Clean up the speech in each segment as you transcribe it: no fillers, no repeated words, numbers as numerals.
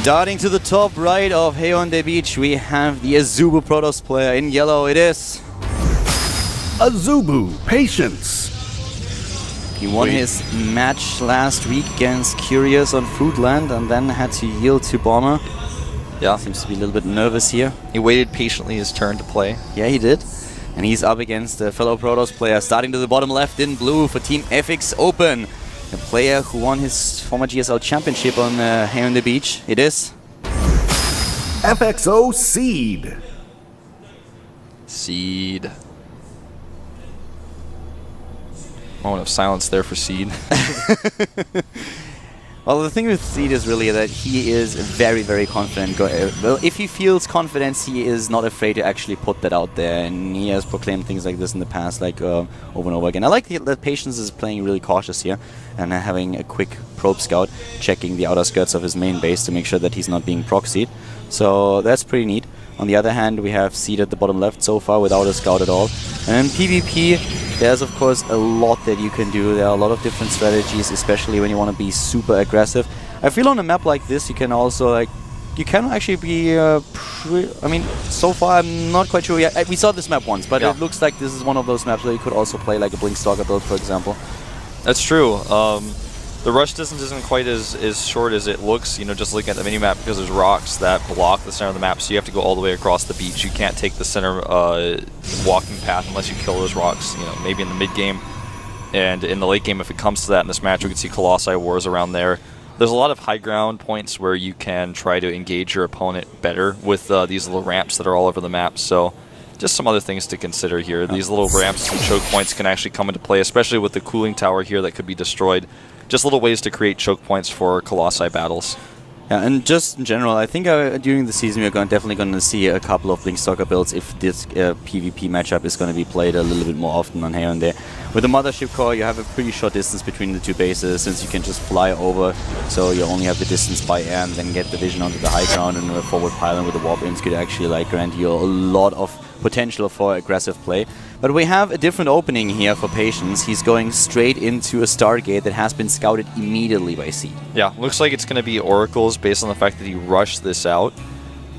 Starting to the top right of Hey on the Beach, we have the AZUBU Protoss player. In yellow it is AZUBU, Patience. He won his match last week against Curious on Foodland and then had to yield to Bomber. Yeah. Seems to be a little bit nervous here. He waited patiently his turn to play. Yeah, he did. And he's up against a fellow Protoss player. Starting to the bottom left in blue for Team FX Open. A player who won his former GSL championship on Hey on the Beach. It is FXO Seed. Seed. Moment of silence there for Seed. Well, the thing with Seed is really that he is very, very confident. Well, if he feels confidence, he is not afraid to actually put that out there. And he has proclaimed things like this in the past, like over and over again. I like that Patience is playing really cautious here and having a quick probe scout, checking the outer skirts of his main base to make sure that he's not being proxied. So that's pretty neat. On the other hand, we have Seed at the bottom left so far without a scout at all. And in PvP, there's of course a lot that you can do. There are a lot of different strategies, especially when you want to be super aggressive. I feel on a map like this, you can also you can actually be, I mean, so far I'm not quite sure. We saw this map once, but it looks like this is one of those maps where you could also play like a Blink Stalker build, for example. That's true. The rush distance isn't quite as short as it looks, you know, just looking at the minimap, because there's rocks that block the center of the map, so you have to go all the way across the beach. You can't take the center walking path unless you kill those rocks, you know, maybe in the mid-game. And in the late game, if it comes to that in this match, we can see Colossi Wars around there. There's a lot of high ground points where you can try to engage your opponent better with these little ramps that are all over the map, so just some other things to consider here. These little ramps and choke points can actually come into play, especially with the cooling tower here that could be destroyed. Just little ways to create choke points for Colossi battles. Yeah, and just in general, I think during the season we're definitely going to see a couple of Blink Stalker builds if this PvP matchup is going to be played a little bit more often on here and there. With the Mothership Core, you have a pretty short distance between the two bases, since you can just fly over, so you only have the distance by air and then get the vision onto the high ground, and a forward pylon with the warp imps could actually grant you a lot of potential for aggressive play. But we have a different opening here for Patience. He's going straight into a Stargate that has been scouted immediately by Seed. Yeah, looks like it's going to be Oracles based on the fact that he rushed this out.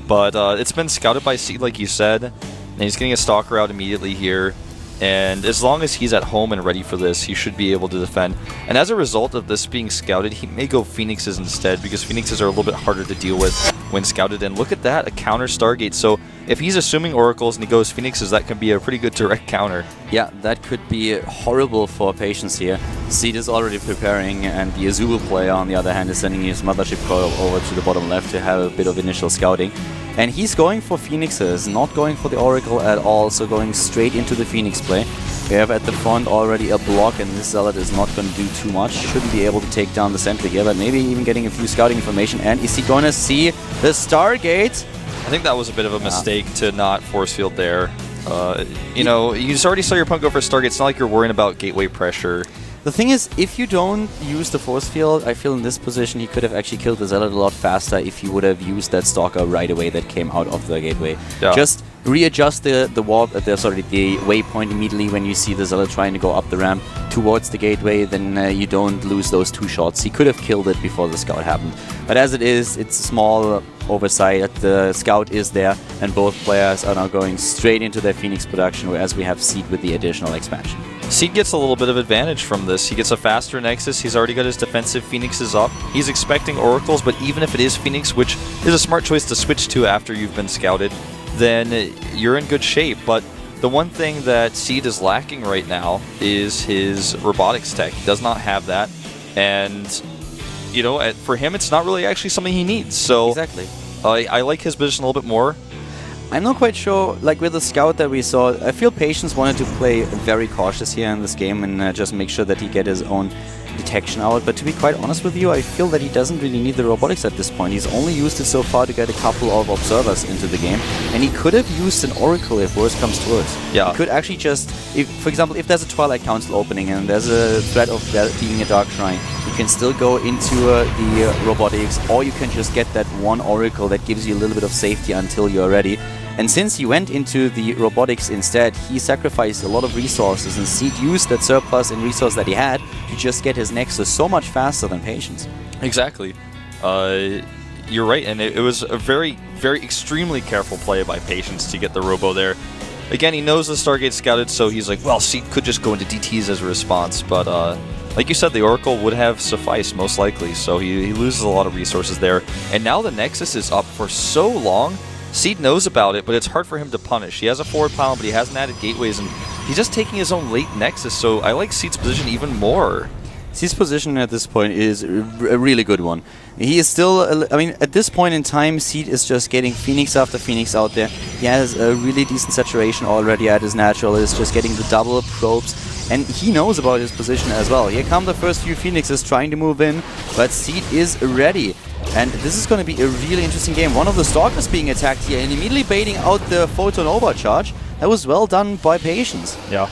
But it's been scouted by Seed, like you said, and he's getting a Stalker out immediately here. And as long as he's at home and ready for this, he should be able to defend. And as a result of this being scouted, he may go Phoenixes instead, because Phoenixes are a little bit harder to deal with when scouted. And look at that, a counter Stargate. So if he's assuming Oracles and he goes Phoenixes, that can be a pretty good direct counter. Yeah, that could be horrible for Patience here. Seed is already preparing, and the AZUBU player, on the other hand, is sending his Mothership Core over to the bottom left to have a bit of initial scouting. And he's going for Phoenixes, not going for the Oracle at all, so going straight into the Phoenix play. We have at the front already a block, and this Zealot is not going to do too much. Shouldn't be able to take down the center here, but maybe even getting a few scouting information. And is he going to see the Stargate? I think that was a bit of a mistake to not force field there. You know, you just already saw your opponent go for Stargate. It's not like you're worrying about gateway pressure. The thing is, if you don't use the force field, I feel in this position he could have actually killed the Zealot a lot faster if he would have used that Stalker right away that came out of the gateway. Yeah. Just readjust the warp, the waypoint immediately when you see the Zealot trying to go up the ramp towards the gateway, then you don't lose those two shots. He could have killed it before the scout happened. But as it is, it's a small oversight. The scout is there, and both players are now going straight into their Phoenix production, whereas we have Seed with the additional expansion. Seed gets a little bit of advantage from this. He gets a faster Nexus. He's already got his defensive Phoenixes up. He's expecting Oracles, but even if it is Phoenix, which is a smart choice to switch to after you've been scouted, then you're in good shape. But the one thing that Seed is lacking right now is his robotics tech. He does not have that, and you know, for him, it's not really actually something he needs. So exactly, I like his position a little bit more. I'm not quite sure, like with the scout that we saw, I feel Patience wanted to play very cautious here in this game and just make sure that he get his own detection out. But to be quite honest with you, I feel that he doesn't really need the robotics at this point. He's only used it so far to get a couple of observers into the game, and he could have used an Oracle if worse comes to worse. Yeah. He could actually just, for example, if there's a Twilight Council opening and there's a threat of there being a Dark Shrine, you can still go into the robotics, or you can just get that one Oracle that gives you a little bit of safety until you're ready. And since he went into the robotics instead, he sacrificed a lot of resources, and Seed used that surplus in resource that he had to just get his Nexus so much faster than Patience. Exactly. you're right, and it was a very, very extremely careful play by Patience to get the Robo there. Again, he knows the Stargate scouted, so he's like, well, Seed could just go into DTs as a response, but like you said, the Oracle would have sufficed most likely, so he loses a lot of resources there. And now the Nexus is up for so long. Seed knows about it, but it's hard for him to punish. He has a forward pylon, but he hasn't added gateways, and he's just taking his own late Nexus, so I like Seed's position even more. Seed's position at this point is a really good one. He is still, I mean, at this point in time, Seed is just getting Phoenix after Phoenix out there. He has a really decent saturation already at his natural, is just getting the double probes, and he knows about his position as well. Here come the first few Phoenixes trying to move in, but Seed is ready. And this is going to be a really interesting game. One of the Stalkers being attacked here and immediately baiting out the Photon overcharge. That was well done by Patience. Yeah.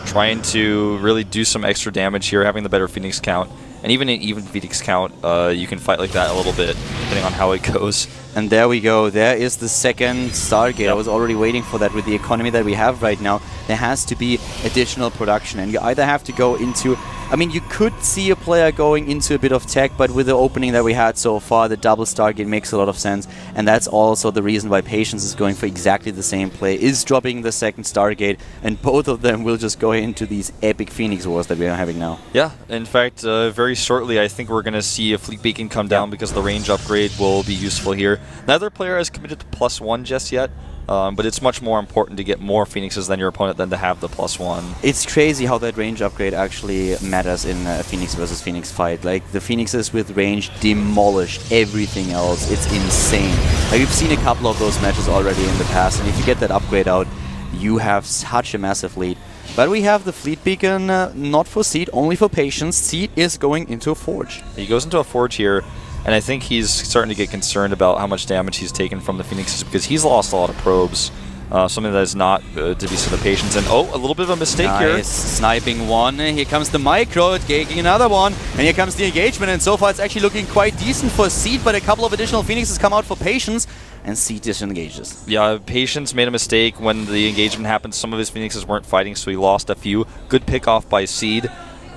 Trying to really do some extra damage here, having the better Phoenix count. And even an even Phoenix count, you can fight like that a little bit, depending on how it goes. And there we go. There is the second Stargate. Yep. I was already waiting for that with the economy that we have right now. There has to be additional production. And you either have to go into... I mean, you could see a player going into a bit of tech, but with the opening that we had so far, the double Stargate makes a lot of sense. And that's also the reason why Patience is going for exactly the same play, is dropping the second Stargate, and both of them will just go into these epic Phoenix Wars that we are having now. Yeah, in fact, very shortly, I think we're going to see a Fleet Beacon come down because the range upgrade will be useful here. Neither player has committed to +1 just yet. But it's much more important to get more Phoenixes than your opponent than to have the +1. It's crazy how that range upgrade actually matters in a Phoenix versus Phoenix fight. Like, the Phoenixes with range demolished everything else. It's insane. Like, we've seen a couple of those matches already in the past, and if you get that upgrade out, you have such a massive lead. But we have the Fleet Beacon, not for Seed, only for Patience. Seed is going into a Forge. He goes into a Forge here. And I think he's starting to get concerned about how much damage he's taken from the Phoenixes because he's lost a lot of probes. Something that is not to be said of Patience. And oh, a little bit of a mistake here. Sniping one. Here comes the micro, taking another one. And here comes the engagement. And so far it's actually looking quite decent for Seed, but a couple of additional Phoenixes come out for Patience. And Seed disengages. Yeah, Patience made a mistake when the engagement happened. Some of his Phoenixes weren't fighting, so he lost a few. Good pick off by Seed.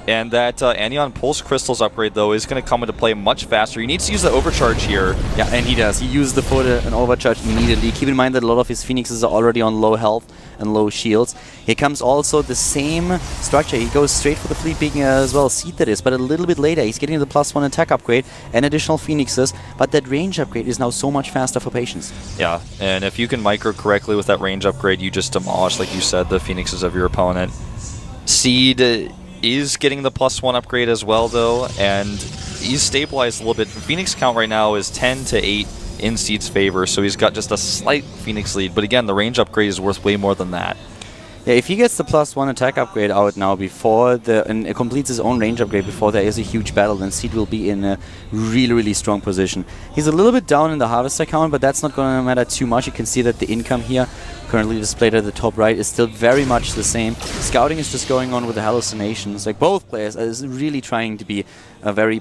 And that Anion Pulse Crystals upgrade, though, is going to come into play much faster. He needs to use the Overcharge here. Yeah, and he does. He uses the for an Overcharge immediately. Keep in mind that a lot of his Phoenixes are already on low health and low shields. Here comes also the same structure. He goes straight for the Fleet Beacon as well. Seed that is, but a little bit later. He's getting the +1 attack upgrade and additional Phoenixes. But that range upgrade is now so much faster for Patience. Yeah, and if you can micro correctly with that range upgrade, you just demolish, like you said, the Phoenixes of your opponent. Seed is getting the +1 upgrade as well, though, and he's stabilized a little bit. Phoenix count right now is 10 to 8 in Seed's favor, so he's got just a slight Phoenix lead. But again, the range upgrade is worth way more than that. Yeah, if he gets the +1 attack upgrade out now before and completes his own range upgrade before there is a huge battle, then Seed will be in a really, really strong position. He's a little bit down in the Harvester count, but that's not going to matter too much. You can see that the income here, currently displayed at the top right, is still very much the same. Scouting is just going on with the hallucinations. Like, both players are really trying to be very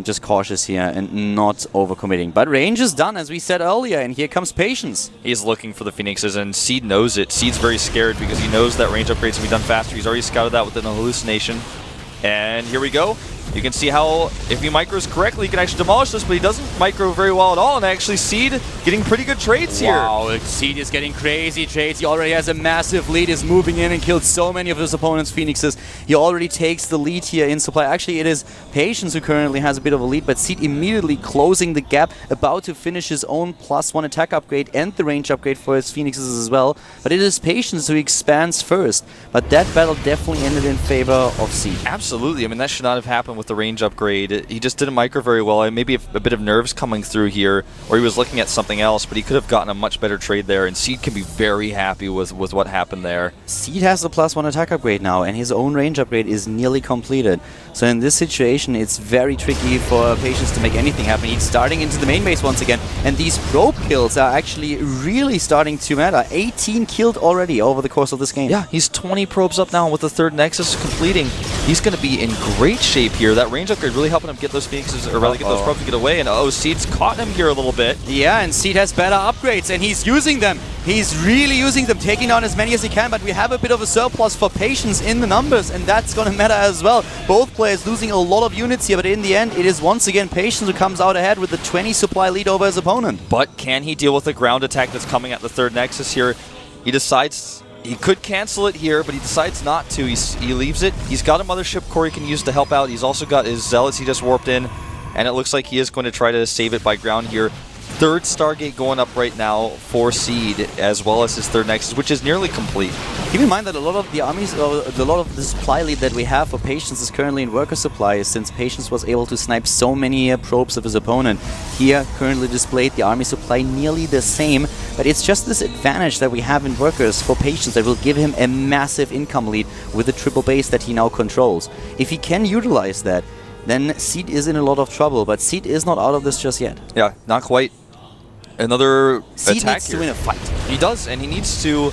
just cautious here and not overcommitting. But range is done, as we said earlier, and here comes Patience. He's looking for the Phoenixes, and Seed knows it. Seed's very scared because he knows that range upgrades can be done faster. He's already scouted that within a hallucination. And here we go. You can see how, if he micros correctly, he can actually demolish this, but he doesn't micro very well at all, and actually Seed getting pretty good trades here. Wow, Seed is getting crazy trades. He already has a massive lead, is moving in and killed so many of his opponent's Phoenixes. He already takes the lead here in supply. Actually, it is Patience who currently has a bit of a lead, but Seed immediately closing the gap, about to finish his own +1 attack upgrade and the range upgrade for his Phoenixes as well. But it is Patience who expands first. But that battle definitely ended in favor of Seed. Absolutely. I mean, that should not have happened with the range upgrade. He just didn't micro very well. Maybe a bit of nerves coming through here, or he was looking at something else, but he could have gotten a much better trade there, and Seed can be very happy with what happened there. Seed has the +1 attack upgrade now, and his own range upgrade is nearly completed. So in this situation, it's very tricky for Patience to make anything happen. He's starting into the main base once again, and these probe kills are actually really starting to matter. 18 killed already over the course of this game. Yeah, he's 20 probes up now with the third Nexus completing. he's going to be in great shape here. That range upgrade really helping him get those Phoenixes, or rather get those probes to get away. And Seed's caught him here a little bit. Yeah, and Seed has better upgrades, and he's using them. He's really using them, taking down as many as he can, but we have a bit of a surplus for Patience in the numbers, and that's going to matter as well. Both players losing a lot of units here, but in the end, it is once again Patience who comes out ahead with the 20 supply lead over his opponent. But can he deal with the ground attack that's coming at the third Nexus here? He decides he could cancel it here, but he decides not to. He leaves it. He's got a mothership core he can use to help out. He's also got his Zealots he just warped in, and it looks like he is going to try to save it by ground here. Third Stargate going up right now for Seed, as well as his third Nexus, which is nearly complete. Keep in mind that a lot of the armies, a lot of the supply lead that we have for Patience is currently in worker supply, since Patience was able to snipe so many probes of his opponent. Here, currently displayed the army supply nearly the same, but it's just this advantage that we have in workers for Patience that will give him a massive income lead with the triple base that he now controls. If he can utilize that, then Seed is in a lot of trouble, but Seed is not out of this just yet. Yeah, not quite. Another Seed attack needs here. to win a fight. He does, and he needs to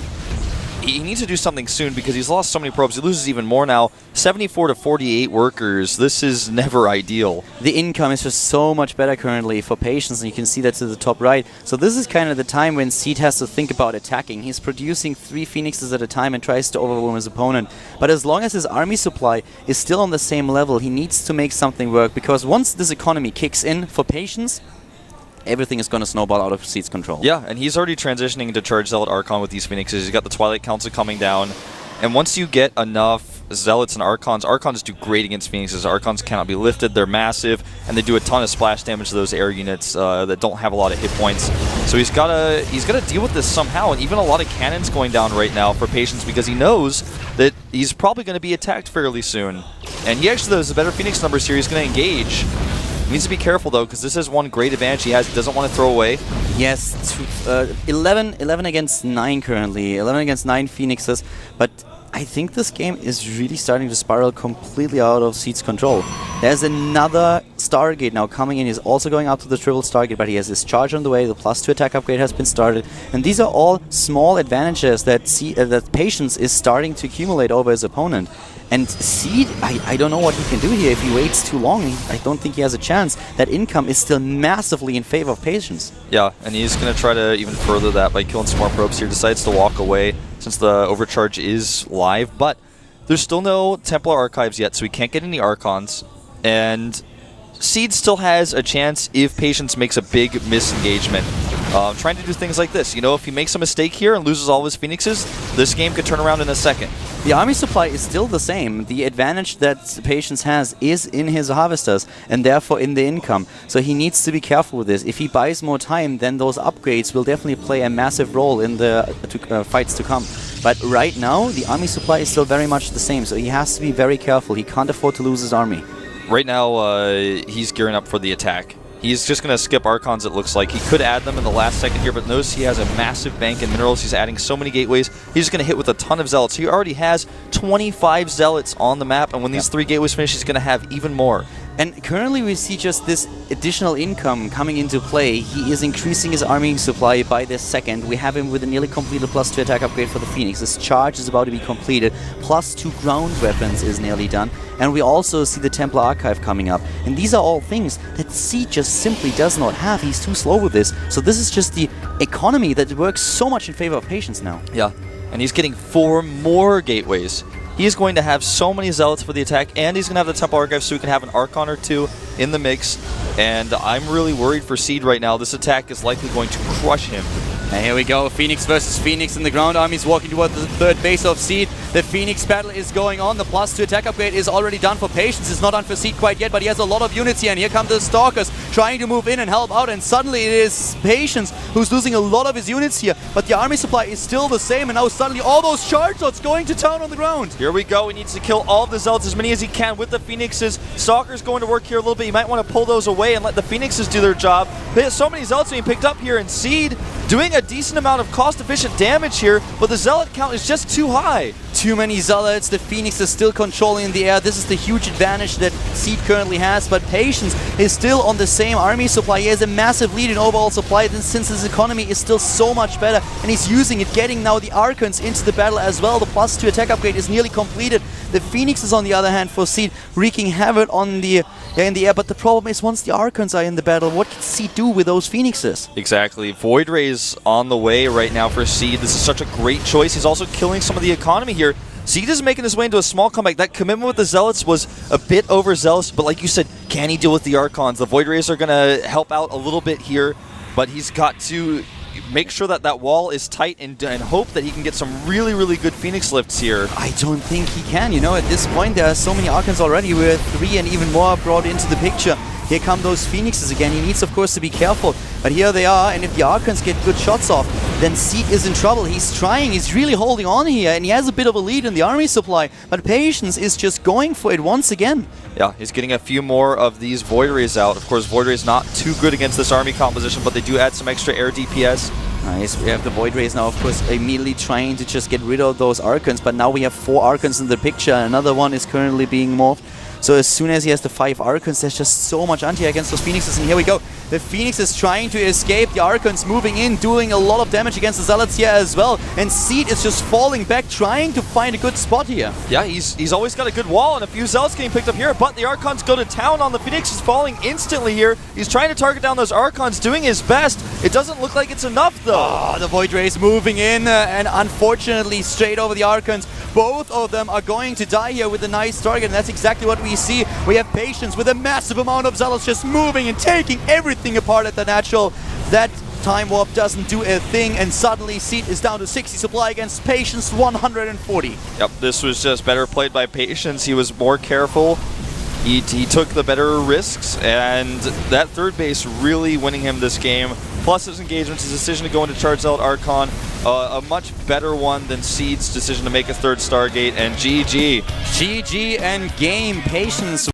do something soon because he's lost so many probes. He loses even more now. 74 to 48 workers. This is never ideal. The income is just so much better currently for Patience, and you can see that to the top right. So this is kind of the time when Seed has to think about attacking. He's producing 3 Phoenixes at a time and tries to overwhelm his opponent. But as long as his army supply is still on the same level, he needs to make something work, because once this economy kicks in for Patience, everything is going to snowball out of Seed's control. Yeah, and he's already transitioning into Charge Zealot Archon with these Phoenixes. He's got the Twilight Council coming down. And once you get enough Zealots and Archons do great against Phoenixes. Archons cannot be lifted. They're massive, and they do a ton of splash damage to those air units that don't have a lot of hit points. So he's got to deal with this somehow, and even a lot of cannons going down right now for Patience because he knows that he's probably going to be attacked fairly soon. And he actually, there's the better Phoenix numbers here. He's going to engage. He needs to be careful, though, because this is one great advantage he has. He doesn't want to throw away. Yes, 11 against 9 currently. 11 against 9 Phoenixes. But I think this game is really starting to spiral completely out of Seed's control. There's another Stargate now coming in. He's also going up to the triple Stargate, but he has his charge on the way. The +2 attack upgrade has been started. And these are all small advantages that that Patience is starting to accumulate over his opponent. And Seed, I don't know what he can do here. If he waits too long, I don't think he has a chance. That income is still massively in favor of Patience. Yeah, and he's going to try to even further that by killing some more probes here. Decides to walk away since the overcharge is live. But there's still no Templar Archives yet, so he can't get any Archons. And Seed still has a chance if Patience makes a big misengagement. Trying to do things like this. You know, if he makes a mistake here and loses all of his Phoenixes, this game could turn around in a second. The army supply is still the same. The advantage that Patience has is in his harvesters and therefore in the income. So he needs to be careful with this. If he buys more time, then those upgrades will definitely play a massive role in the fights to come. But right now, the army supply is still very much the same. So he has to be very careful. He can't afford to lose his army. Right now, he's gearing up for the attack. He's just going to skip Archons, it looks like. He could add them in the last second here, but notice he has a massive bank in minerals. He's adding so many gateways. He's just going to hit with a ton of Zealots. He already has 25 Zealots on the map, and when these 3 gateways finish, he's going to have even more. And currently we see just this additional income coming into play. He is increasing his army supply by this second. We have him with a nearly completed +2 attack upgrade for the Phoenix. His charge is about to be completed. +2 ground weapons is nearly done. And we also see the Templar Archive coming up. And these are all things that Seed just simply does not have. He's too slow with this. So this is just the economy that works so much in favor of Patience now. Yeah, and he's getting 4 more gateways. He's going to have so many Zealots for the attack, and he's going to have the Temple Archive so he can have an Archon or 2 in the mix. And I'm really worried for Seed right now. This attack is likely going to crush him. And here we go, Phoenix versus Phoenix in the ground armies walking toward the third base of Seed. The Phoenix battle is going on. The +2 attack upgrade is already done for Patience. It's not done for Seed quite yet, but he has a lot of units here. And here come the Stalkers trying to move in and help out. And suddenly it is Patience who's losing a lot of his units here. But the army supply is still the same. And now suddenly all those charge slots going to town on the ground. Here we go. He needs to kill all of the Zealots, as many as he can with the Phoenixes. Stalker's going to work here a little bit. You might want to pull those away and let the Phoenixes do their job. But so many Zealots being picked up here, and Seed doing a decent amount of cost-efficient damage here, but the Zealot count is just too high. Too many Zealots. The Phoenix is still controlling the air. This is the huge advantage that Seed currently has, but Patience is still on the same same army supply. He has a massive lead in overall supply since his economy is still so much better, and he's using it, getting now the Archons into the battle as well. The +2 attack upgrade is nearly completed. The Phoenixes, on the other hand, for Seed, wreaking havoc on the in the air, but the problem is once the Archons are in the battle, what can Seed do with those Phoenixes? Exactly. Void Ray's on the way right now for Seed. This is such a great choice. He's also killing some of the economy here. Seed is making his way into a small comeback. That commitment with the Zealots was a bit overzealous, but like you said, can he deal with the Archons? The Void Rays are going to help out a little bit here, but he's got to make sure that that wall is tight and hope that he can get some really, really good Phoenix lifts here. I don't think he can. You know, at this point, there are so many Archons already with 3 and even more brought into the picture. Here come those Phoenixes again. He needs, of course, to be careful. But here they are, and if the Archons get good shots off, then Seed is in trouble. He's trying, he's really holding on here, and he has a bit of a lead in the army supply. But Patience is just going for it once again. Yeah, he's getting a few more of these Void Rays out. Of course, Void Rays not too good against this army composition, but they do add some extra air DPS. Nice, we have the Void Rays now, of course, immediately trying to just get rid of those Archons, but now we have 4 Archons in the picture. Another one is currently being morphed. So as soon as he has the 5 Archons, there's just so much anti against those Phoenixes, and here we go. The Phoenix is trying to escape, the Archons moving in, doing a lot of damage against the Zealots here as well, and Seed is just falling back, trying to find a good spot here. Yeah, he's always got a good wall, and a few Zealots getting picked up here, but the Archons go to town on the Phoenix. He's falling instantly here. He's trying to target down those Archons, doing his best. It doesn't look like it's enough, though. Oh, the Void Rays moving in, and unfortunately straight over the Archons. Both of them are going to die here with a nice target, and that's exactly what we see. We have Patience with a massive amount of Zealots just moving and taking everything apart at the natural. That Time Warp doesn't do a thing, and suddenly Seed is down to 60 supply against Patience 140. Yep, this was just better played by Patience. He was more careful. He took the better risks, and that third base really winning him this game. Plus his engagements, his decision to go into Charge Zealot Archon, a much better one than Seed's decision to make a third Stargate, and GG. GG and game. Patience